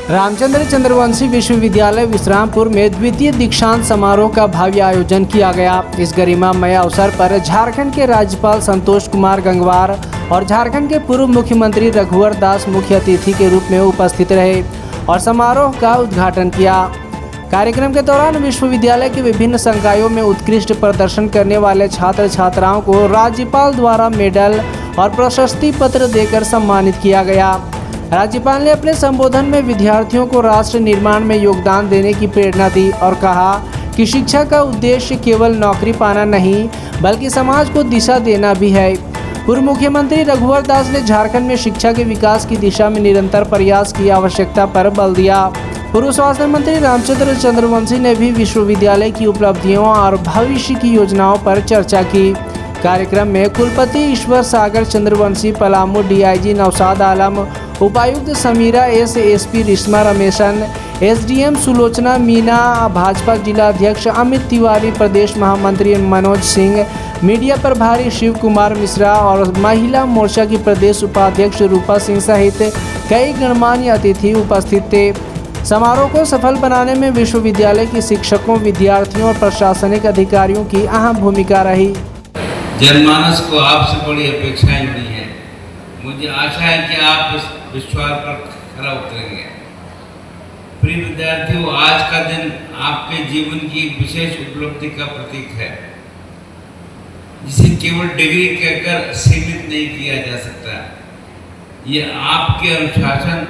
रामचंद्र चंद्रवंशी विश्वविद्यालय विश्रामपुर में द्वितीय दीक्षांत समारोह का भव्य आयोजन किया गया। इस गरिमामय अवसर पर झारखंड के राज्यपाल संतोष कुमार गंगवार और झारखंड के पूर्व मुख्यमंत्री रघुवर दास मुख्य अतिथि के रूप में उपस्थित रहे और समारोह का उद्घाटन किया। कार्यक्रम के दौरान विश्वविद्यालय के विभिन्न संकायों में उत्कृष्ट प्रदर्शन करने वाले छात्र छात्राओं को राज्यपाल द्वारा मेडल और प्रशस्ति पत्र देकर सम्मानित किया गया। राज्यपाल ने अपने संबोधन में विद्यार्थियों को राष्ट्र निर्माण में योगदान देने की प्रेरणा दी और कहा कि शिक्षा का उद्देश्य केवल नौकरी पाना नहीं बल्कि समाज को दिशा देना भी है। पूर्व मुख्यमंत्री रघुवर दास ने झारखंड में शिक्षा के विकास की दिशा में निरंतर प्रयास की आवश्यकता पर बल दिया। पूर्व स्वास्थ्य मंत्री रामचंद्र चंद्रवंशी ने भी विश्वविद्यालय की उपलब्धियों और भविष्य की योजनाओं पर चर्चा की। कार्यक्रम में कुलपति ईश्वर सागर चंद्रवंशी, पलामू डीआईजी नौशाद आलम, उपायुक्त Samira S, SP Rishma Rameshan, SDM Sulochana Meena, Bhajpa जिला अध्यक्ष अमित तिवारी, प्रदेश महामंत्री मनोज सिंह, मीडिया प्रभारी शिव कुमार मिश्रा और महिला मोर्चा की प्रदेश उपाध्यक्ष रूपा सिंह सहित कई गणमान्य अतिथि उपस्थित थे। समारोह को सफल बनाने में विश्वविद्यालय के शिक्षकों, विद्यार्थियों और प्रशासनिक अधिकारियों की अहम भूमिका रही। जनमानस को आपसे बड़ी अपेक्षाएं भी हैं। मुझे आशा है कि आप इस विश्वास पर खरा उतरेंगे। प्रिय विद्यार्थियों, आज का दिन आपके जीवन की एक विशेष उपलब्धि का प्रतीक है, जिसे केवल डिग्री कहकर सीमित नहीं किया जा सकता। ये आपके अनुशासन,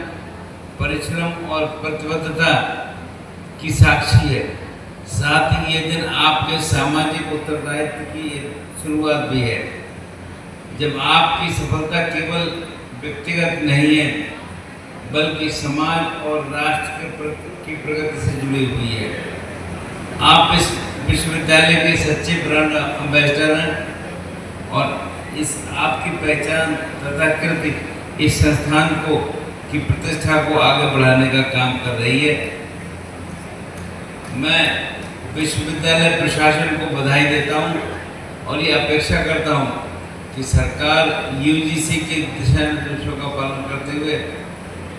परिश्रम और प्रतिबद्धता की साक्षी है। साथ ही ये दिन आपके सामाजिक उत्तरदायित्व की शुरुआत भी है, जब आपकी सफलता केवल व्यक्तिगत नहीं है बल्कि समाज और राष्ट्र की प्रगति से जुड़ी हुई है। आप इस विश्वविद्यालय के सच्चे ब्रांड एम्बेसडर हैं और इस आपकी पहचान तथा कृति इस संस्थान को की प्रतिष्ठा को आगे बढ़ाने का काम कर रही है। मैं विश्वविद्यालय प्रशासन को बधाई देता हूं और ये अपेक्षा करता हूं कि सरकार यूजीसी के दिशा निर्देशों का पालन करते हुए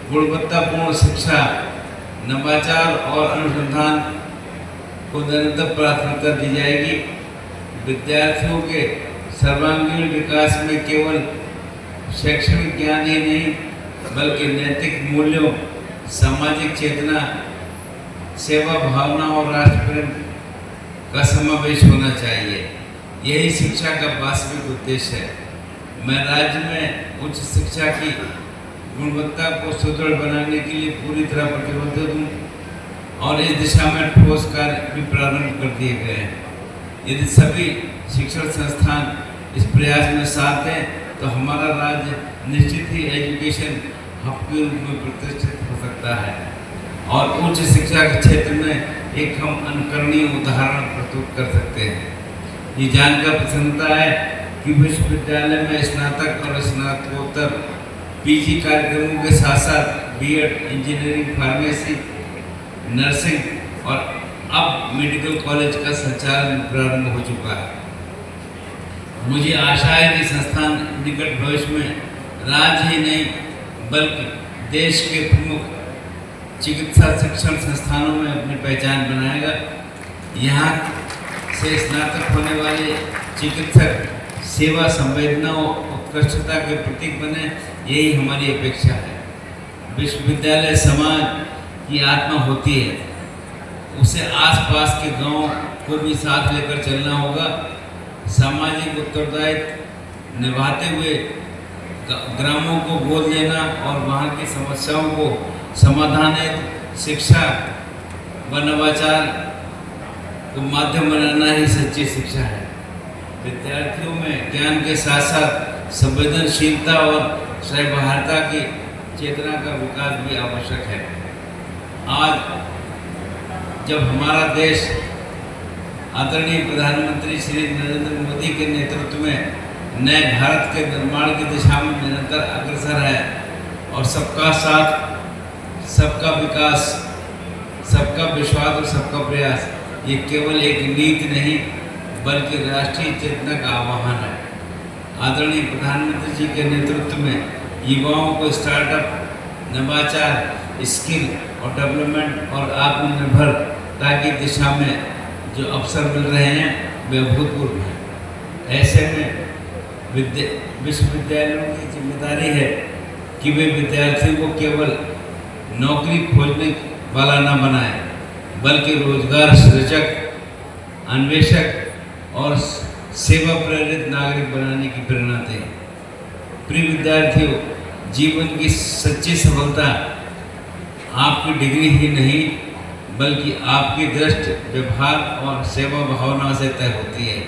गुणवत्तापूर्ण शिक्षा, नवाचार और अनुसंधान को निरंतर प्राथमिकता दी जाएगी। विद्यार्थियों के सर्वांगीण विकास में केवल शैक्षणिक ज्ञान ही नहीं बल्कि नैतिक मूल्यों, सामाजिक चेतना, सेवा भावना और राष्ट्र प्रेम का समावेश होना चाहिए। यही शिक्षा का वास्तविक उद्देश्य है। मैं राज्य में उच्च शिक्षा की गुणवत्ता को सुदृढ़ बनाने के लिए पूरी तरह प्रतिबद्ध हूँ और इस दिशा में ठोस कार्य भी प्रारंभ कर दिए गए हैं। यदि सभी शिक्षण संस्थान इस प्रयास में साथ दें तो हमारा राज्य निश्चित ही एजुकेशन हब के रूप में प्रतिष्ठित हो सकता है और उच्च शिक्षा के क्षेत्र में एक हम अनुकरणीय उदाहरण प्रस्तुत कर सकते हैं। ये जानकर प्रसन्नता है कि विश्वविद्यालय में स्नातक और स्नातकोत्तर पीजी कार्यक्रमों के साथ साथ बीएड, इंजीनियरिंग, फार्मेसी, नर्सिंग और अब मेडिकल कॉलेज का संचालन प्रारंभ हो चुका है। मुझे आशा है कि संस्थान निकट भविष्य में राज्य ही नहीं बल्कि देश के प्रमुख चिकित्सा शिक्षण संस्थानों में अपनी पहचान बनाएगा। यहाँ से स्नातक होने वाले चिकित्सक सेवा, संवेदना और उत्कृष्टता के प्रतीक बने, यही हमारी अपेक्षा है। विश्वविद्यालय समाज की आत्मा होती है, उसे आसपास के गांव को भी साथ लेकर चलना होगा। सामाजिक उत्तरदायित्व निभाते हुए ग्रामों को गोद लेना और वहाँ की समस्याओं को समाधानित शिक्षा व नवाचार को माध्यम बनाना ही सच्ची शिक्षा है। विद्यार्थियों में ज्ञान के साथ साथ संवेदनशीलता और सहभागिता की चेतना का विकास भी आवश्यक है। आज जब हमारा देश आदरणीय प्रधानमंत्री श्री नरेंद्र मोदी के नेतृत्व में नए भारत के निर्माण की दिशा में निरंतर अग्रसर है और सबका साथ, सबका विकास, सबका विश्वास और सबका प्रयास ये केवल एक नीति नहीं बल्कि राष्ट्रीय चेतना का आह्वान है। आदरणीय प्रधानमंत्री जी के नेतृत्व में युवाओं को स्टार्टअप, नवाचार स्किल और डेवलपमेंट और आत्मनिर्भरता की दिशा में जो अवसर मिल रहे हैं वे अभूतपूर्व हैं। ऐसे में विश्वविद्यालयों की जिम्मेदारी है कि वे विद्यार्थियों को केवल नौकरी खोजने वाला न बनाए, बल्कि रोजगार सृजक, अन्वेषक और सेवा प्रेरित नागरिक बनाने की प्रेरणा दें। प्रिय विद्यार्थियों, जीवन की सच्ची सफलता आपकी डिग्री ही नहीं बल्कि आपकी दृष्टि, व्यवहार और सेवा भावना से तय होती है।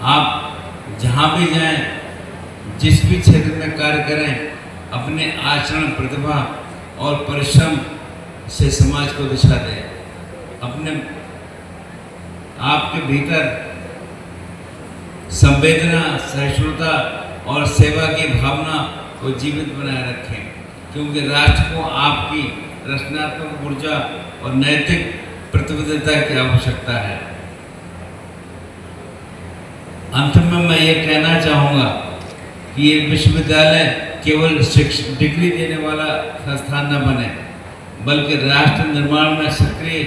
आप जहाँ भी जाएं, जिस भी क्षेत्र में कार्य करें, अपने आचरण, प्रतिभा और परिश्रम से समाज को दिशा दें। अपने आपके भीतर संवेदना, सहिष्णुता और सेवा की भावना को जीवित बनाए रखें, क्योंकि राष्ट्र को आपकी रचनात्मक ऊर्जा और नैतिक प्रतिबद्धता की आवश्यकता है। अंत में मैं ये कहना चाहूँगा कि ये विश्वविद्यालय केवल डिग्री देने वाला संस्थान न बने, बल्कि राष्ट्र निर्माण में सक्रिय,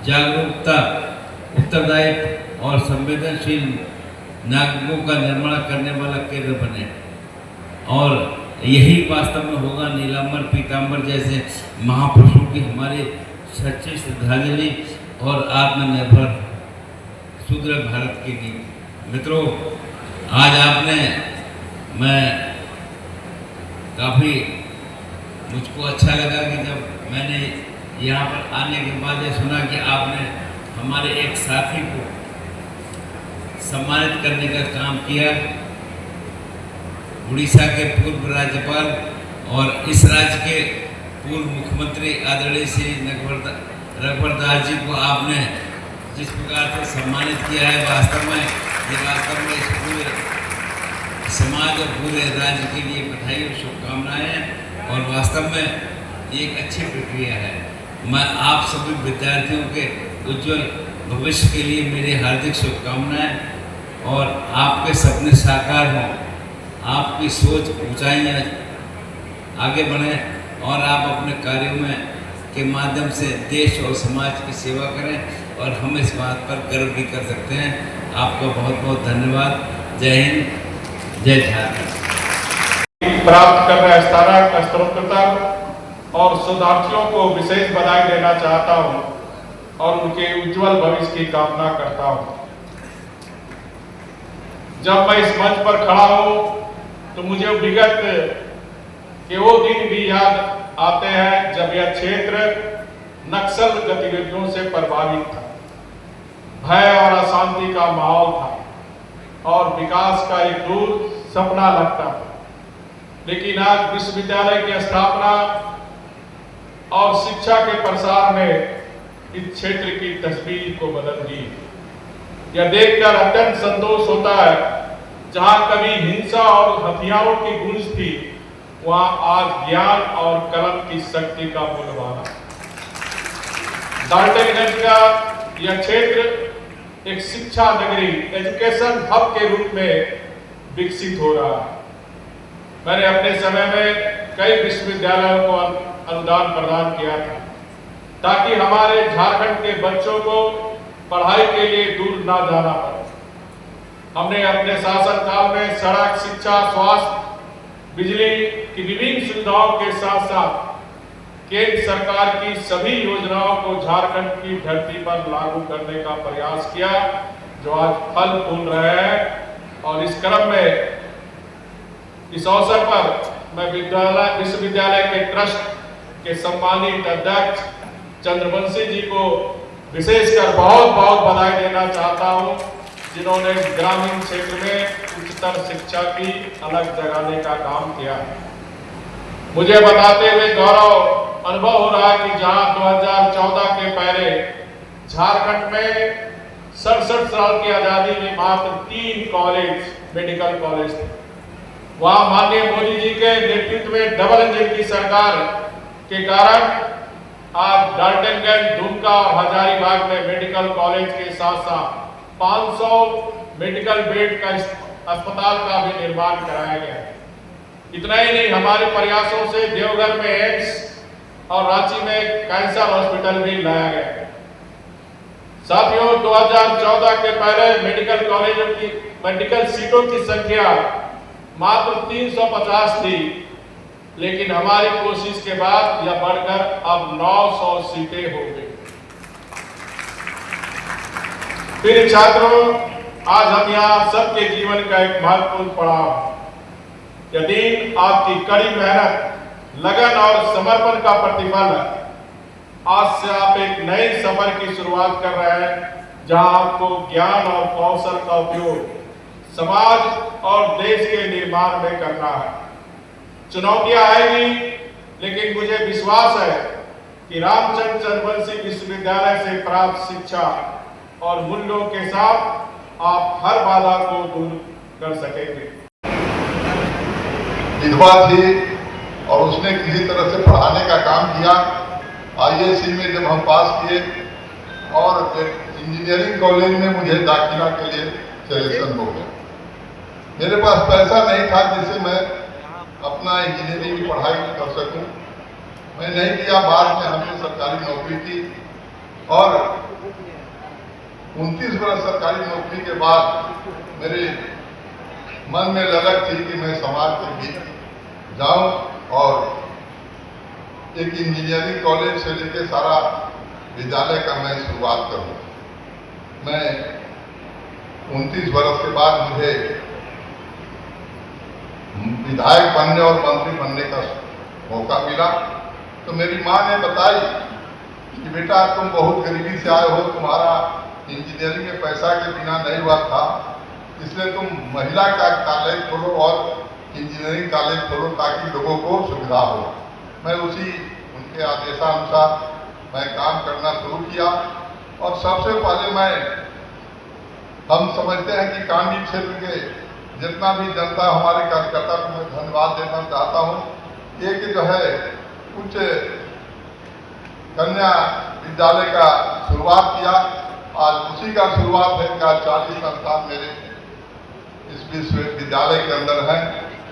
जागरूकता, उत्तरदायित्व और संवेदनशील नागरिकों का निर्माण करने वाला केंद्र बने। और यही वास्तव में होगा नीलांबर, पीतांबर जैसे महापुरुषों की हमारी सच्ची श्रद्धांजलि और आत्मनिर्भर सुदृढ़ भारत की नींव। मित्रों, आज मैं काफ़ी मुझको अच्छा लगा कि जब मैंने यहाँ पर आने के बाद ये सुना कि आपने हमारे एक साथी को सम्मानित करने का काम किया, उड़ीसा के पूर्व राज्यपाल और इस राज्य के पूर्व मुख्यमंत्री आदरणीय श्री रघुवर दास जी को आपने जिस प्रकार से सम्मानित किया है, वास्तव में इस पूरे समाज और पूरे राज्य के लिए बधाई और शुभकामनाएं हैं और वास्तव में एक अच्छी प्रक्रिया है। मैं आप सभी विद्यार्थियों के उज्जवल भविष्य के लिए मेरी हार्दिक शुभकामनाएं और आपके सपने साकार हों, आपकी सोच ऊंचाइयां आगे बढ़े और आप अपने कार्यों में के माध्यम से देश और समाज की सेवा करें और हम इस बात पर गर्व भी कर सकते हैं। आपका बहुत बहुत धन्यवाद। जय हिंद, जय झारखंड। प्राप्त कर रहे स्नातक और शोधार्थियों को विशेष बधाई देना चाहता हूं और उनके उज्जवल भविष्य की कामना करता हूं। जब मैं इस मंच पर खड़ा हूं तो मुझे विगत के वो दिन भी याद आते हैं जब यह क्षेत्र नक्सल गतिविधियों से प्रभावित था, भय और अशांति का माहौल था और विकास का एक दूर सपना लगता था। लेकिन आज विश्वविद्यालय की स्थापना और शिक्षा के प्रसार ने इस क्षेत्र की तस्वीर को बदल दी। यह देखकर अत्यंत संतोष होता है, जहां कभी हिंसा और हथियारों की गूंज थी, वहां आज ज्ञान और कलम की शक्ति का बोलबाला। डाल्टनगंज का यह क्षेत्र एक शिक्षा नगरी, एजुकेशन हब के रूप में विकसित हो रहा है। मैंने अपने समय में कई विश्वविद्यालयों को अनुदान प्रदान किया था ताकि हमारे झारखंड के बच्चों को पढ़ाई के लिए दूर ना जाना पड़े। हमने अपने शासन काल में सड़क, शिक्षा, स्वास्थ्य, बिजली की विभिन्न सुविधाओं के साथ साथ केंद्र सरकार की सभी योजनाओं को झारखंड की धरती पर लागू करने का प्रयास किया, जो आज फल फूल रहे हैं। और इस क्रम में इस अवसर पर मैं विश्वविद्यालय के ट्रस्ट के सम्मानित अध्यक्ष चंद्रवंशी जी को विशेषकर बहुत बहुत बधाई देना चाहता हूं, जिन्होंने ग्रामीण क्षेत्र में उच्चतर शिक्षा की अलग जगाने का काम किया है। मुझे बताते हुए गौरव अनुभव हो रहा है कि जहां 2014 के पहले झारखंड में 67 साल की आजादी में मात्र 3 कॉलेज, मेडिकल कॉलेज थे, वहां माननीय मोदी जी के नेतृत्व में डबल इंजन की सरकार के कारण आज डाल्टनगंज, दुमका और हजारीबाग में मेडिकल कॉलेज के साथ साथ 500 मेडिकल बेड का अस्पताल का भी निर्माण कराया गया है। इतना ही नहीं, हमारे प्रयासों से देवघर में एम्स और रांची में कैंसर हॉस्पिटल भी लाया गया है। साथियों, 2014 के पहले मेडिकल कॉलेजों की मेडिकल सीटों की संख्या मात्र 350 थी, लेकिन हमारी कोशिश के बाद यह बढ़कर अब 900 सीटें हो गई। फिर छात्रों, आज हम यहाँ सबके जीवन का एक महत्वपूर्ण पड़ाव। यह दिन आपकी कड़ी मेहनत, लगन और समर्पण का प्रतिफल है। आज से आप एक नए सफर की शुरुआत कर रहे हैं, जहां आपको ज्ञान और कौशल का उपयोग समाज और देश के निर्माण में करना है। चुनौतियां आएगी, लेकिन मुझे विश्वास है कि रामचंद्र चरवंशी विश्वविद्यालय से प्राप्त शिक्षा और मूल्यों के साथ आप हर बाधा को दूर कर सकेंगे। विधवा थी और उसने किसी तरह से पढ़ाने का काम किया। ISC में जब हम पास किए और इंजीनियरिंग कॉलेज में मुझे दाखिला के लिए सिलेक्शन हो गया। मेरे पास पैसा नहीं था जिससे मैं अपना इंजीनियरिंग की पढ़ाई कर सकूं। मैं नहीं किया। बाद में हमने सरकारी नौकरी की और 29 वर्ष सरकारी नौकरी के बाद मेरे मन में ललक थी कि मैं समाज के बीच जाऊं और एक इंजीनियरिंग कॉलेज से लेकर सारा विद्यालय का मैं शुरुआत करूं। मैं 29 वर्ष के बाद मुझे विधायक बनने और मंत्री बनने का मौका मिला। तो मेरी माँ ने बताई कि बेटा, तुम बहुत गरीबी से आए हो, तुम्हारा इंजीनियरिंग में पैसा के बिना नहीं हुआ था, इसलिए तुम महिला का कॉलेज खोलो और इंजीनियरिंग कॉलेज खोलो ताकि लोगों को सुविधा हो। मैं उनके आदेशानुसार मैं काम करना शुरू किया और सबसे पहले हम समझते हैं कि कांडी क्षेत्र के जितना भी जनता, हमारे कार्यकर्ता को मैं धन्यवाद देना चाहता हूँ। एक जो है उच्च कन्या विद्यालय का शुरुआत किया। आज उसी का शुरुआत है कि आज 40 संस्थान मेरे इस विश्वविद्यालय के अंदर हैं।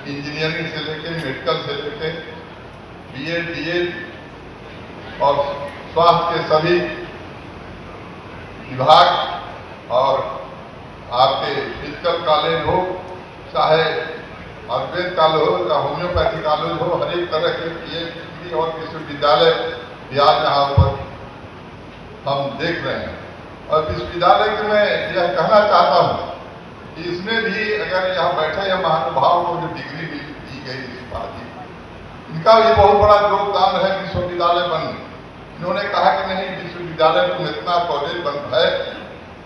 इंजीनियरिंग से लेके मेडिकल से लेके BEd, DEd और स्वास्थ्य के सभी विभाग और आपके फिजिकल कॉलेज हो, चाहे आयुर्वेद कॉलेज हो या होम्योपैथी कॉलेज हो, हर एक तरह के PhD और विश्वविद्यालय भी आज यहाँ पर हम देख रहे हैं। और विश्वविद्यालय के मैं यह कहना चाहता हूँ कि इसमें भी अगर यहाँ बैठे या महानुभाव को जो डिग्री दी गई सिपाही, इनका भी बहुत बड़ा योगदान है विश्वविद्यालय बनने। इन्होंने कहा कि नहीं, विश्वविद्यालय तुम इतना कॉलेज बन है।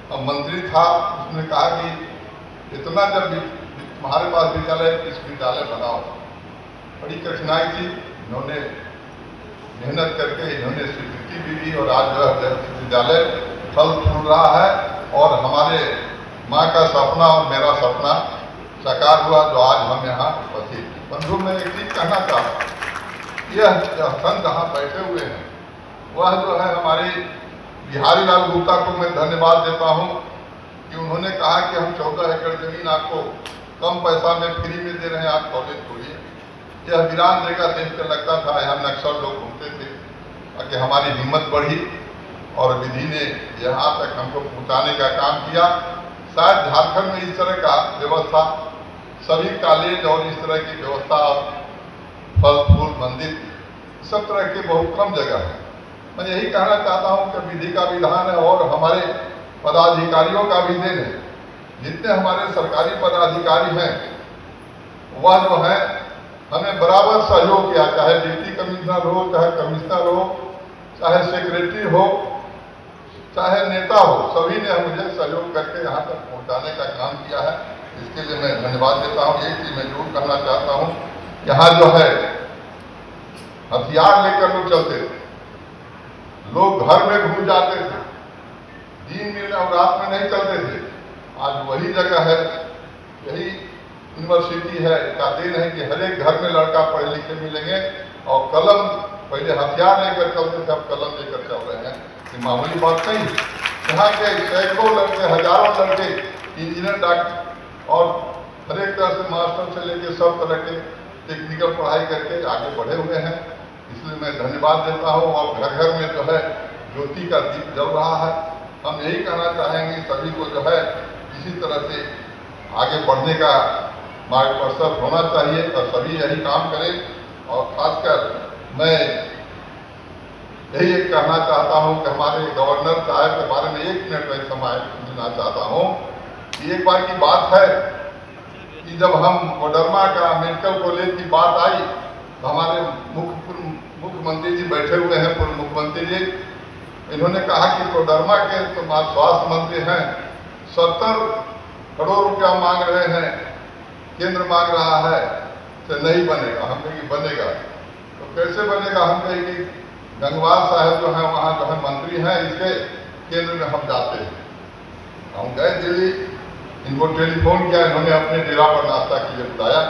अब मंत्री था, उसने कहा कि इतना जब तुम्हारे पास विश्वविद्यालय बनाओ। बड़ी कठिनाई थी, इन्होंने मेहनत करके इन्होंने स्वीकृति भी दी और आज जो विश्वविद्यालय फल फूल रहा है और हमारे माँ का सपना और मेरा सपना साकार हुआ, जो आज हम यहाँ उपस्थित। बंधु, मैं एक चीज कहना चाहता हूँ, यह संत जहाँ बैठे हुए हैं वह जो है हमारे बिहारी लाल गुप्ता को मैं धन्यवाद देता हूँ कि उन्होंने कहा कि हम 14 एकड़ जमीन आपको कम पैसा में फ्री में दे रहे हैं, आप कॉलेज खोलिए। यह वीरान जगह देख कर लगता था यहाँ नक्सल लोग घूमते थे, ताकि हमारी हिम्मत बढ़ी और विधि ने यहाँ तक हमको पहुँचाने का काम किया। शायद झारखंड में इस तरह का व्यवस्था, सभी कॉलेज और इस तरह की व्यवस्था, फल फूल मंदिर, सब तरह के बहुत कम जगह है। मैं यही कहना चाहता हूँ कि विधि का विधान है और हमारे पदाधिकारियों का भी देन है। जितने हमारे सरकारी पदाधिकारी हैं वह जो है हमें बराबर सहयोग किया, चाहे डिप्टी कमिश्नर हो, चाहे कमिश्नर हो, चाहे सेक्रेटरी हो, चाहे नेता हो, सभी ने मुझे सहयोग करके यहाँ तक पहुँचाने का काम किया है। इसके लिए मैं धन्यवाद देता हूँ। एक चीज मैं जरूर कहना चाहता हूँ, यहाँ जो है हथियार लेकर लोग चलते थे, लोग घर में घुस जाते थे, दिन में और रात में नहीं चलते थे। आज वही जगह है, यही यूनिवर्सिटी है का देन है कि हर एक घर में लड़का पढ़े लिखे मिलेंगे और कलम, पहले हथियार लेकर चलते थे, अब कलम लेकर चल रहे हैं। ये मामूली बात नहीं। यहाँ के सैकड़ों लड़के, हजारों लड़के इंजीनियर, डॉक्टर और हर एक तरह से मास्टर से लेकर सब तरह के टेक्निकल पढ़ाई करके आगे बढ़े हुए हैं। इसलिए मैं धन्यवाद देता हूँ। और घर घर में जो है ज्योति का दीप जल रहा है। हम यही कहना चाहेंगे सभी को जो है इसी तरह से आगे बढ़ने का मार्गदर्शन होना चाहिए और सभी यही काम करें। और खासकर मैं यही एक कहना चाहता हूँ कि हमारे गवर्नर साहब के बारे में 1 मिनट में समय देना चाहता हूँ कि एक बार की बात है कि जब हम कोडरमा का मेडिकल कॉलेज की बात आई तो हमारे मुख्यमंत्री जी बैठे हुए हैं, पूर्व मुख्यमंत्री जी, इन्होंने कहा कि कोडरमा के तो स्वास्थ्य मंत्री हैं, 70 करोड़ रुपया मांग रहे हैं, केंद्र मांग रहा है, तो नहीं बनेगा। हम कहें कि बनेगा, तो कैसे बनेगा? हम कहें कि गंगवार साहब जो है वहाँ जो है मंत्री हैं, इसके केंद्र में हम जाते हैं। हम गए दिल्ली, इनको टेलीफोन किया, इन्होंने अपने डेरा पर नाश्ता के लिए बुलाया।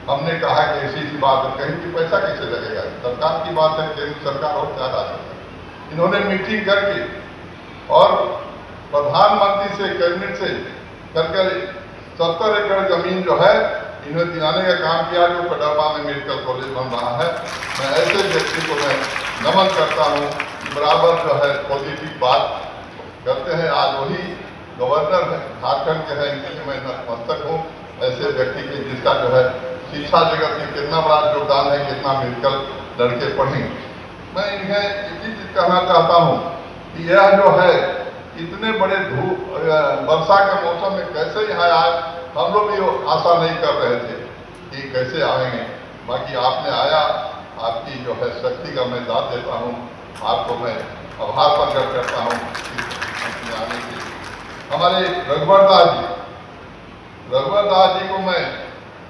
हमने कहा कि ऐसी सी बात है, कहीं कि पैसा कैसे लगेगा, सरकार की बात है, केंद्र सरकार और क्या राज्य। इन्होंने मीटिंग करके और प्रधानमंत्री से कैबिनेट से करके 70 एकड़ जमीन जो है इन्हें दिलाने का काम किया, जो कोडरमा में मेडिकल कॉलेज बन रहा है। मैं ऐसे व्यक्ति को मैं नमन करता हूँ, बराबर जो है पॉजिटिव बात करते हैं। आज वही गवर्नर है, झारखंड के हैं, इनके लिए मैं नतमस्तक हूँ। ऐसे व्यक्ति के जिसका जो है शिक्षा जगत में कितना बड़ा योगदान है, कितना मेडिकल लड़के पढ़ेंगे। मैं इन्हें एक ही चीज कहना चाहता हूँ कि यह जो है इतने बड़े धूप वर्षा के मौसम में कैसे यहाँ आए, हम लोग भी आशा नहीं कर रहे थे कि कैसे आएंगे। बाकी आपने आया, आपकी जो है शक्ति का मैं दाद देता हूँ, आपको मैं आभार प्रकट करता हूँ आने के लिए। हमारे रघुवर दास जी को मैं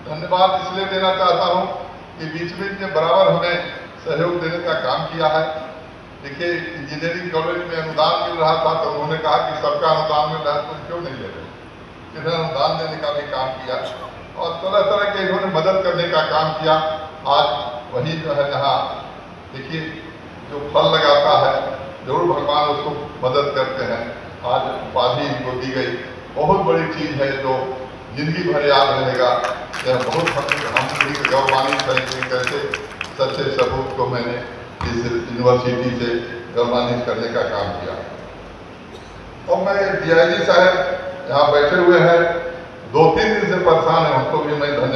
धन्यवाद इसलिए देना चाहता हूँ कि बीच बीच में बराबर हमें सहयोग देने का काम किया है। देखिए, इंजीनियरिंग कॉलेज में अनुदान मिल रहा था तो उन्होंने कहा कि सबका अनुदान मिल रहा है तो क्यों नहीं ले रहे, इन्होंने अनुदान देने का भी काम किया और तरह तरह के इन्होंने मदद करने का काम किया। आज वही जो है जहाँ देखिए जो फल लगाता है जरूर भगवान उसको मदद करते हैं। आज उपाधि इनको दी गई, बहुत बड़ी चीज़ है जो जिंदगी भर याद रहेगा। यह बहुत हम गौरवान्वित हैं। कैसे सच्चे सबूत को मैंने इस यूनिवर्सिटी से गौरवान्वित करने का काम किया। और मैं DIG साहब यहाँ बैठे हुए हैं, 2-3 दिन से परेशान है, उनको भी मैं धन्यवाद